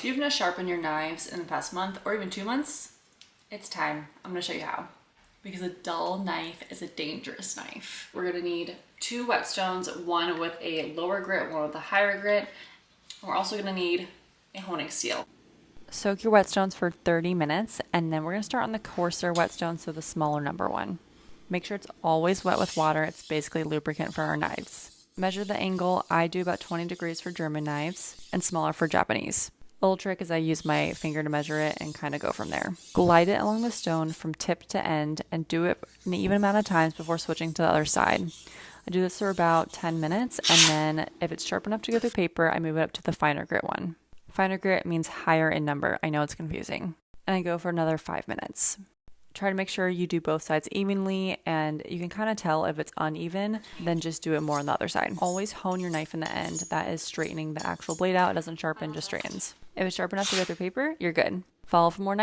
If you've not sharpened your knives in the past month or even 2 months, it's time. I'm gonna show you how. Because a dull knife is a dangerous knife. We're gonna need 2 whetstones, one with a lower grit, one with a higher grit. We're also gonna need a honing steel. Soak your whetstones for 30 minutes, and then we're gonna start on the coarser whetstone, so the smaller number one. Make sure it's always wet with water. It's basically lubricant for our knives. Measure the angle. I do about 20 degrees for German knives and smaller for Japanese. A little trick is I use my finger to measure it and kind of go from there. Glide it along the stone from tip to end and do it an even amount of times before switching to the other side. I do this for about 10 minutes, and then if it's sharp enough to go through paper, I move it up to the finer grit one. Finer grit means higher in number. I know it's confusing. And I go for another 5 minutes. Try to make sure you do both sides evenly, and you can kind of tell if it's uneven, then just do it more on the other side. Always hone your knife in the end. That is straightening the actual blade out. It doesn't sharpen, just straightens. If it's sharp enough to go through paper, you're good. Follow for more knife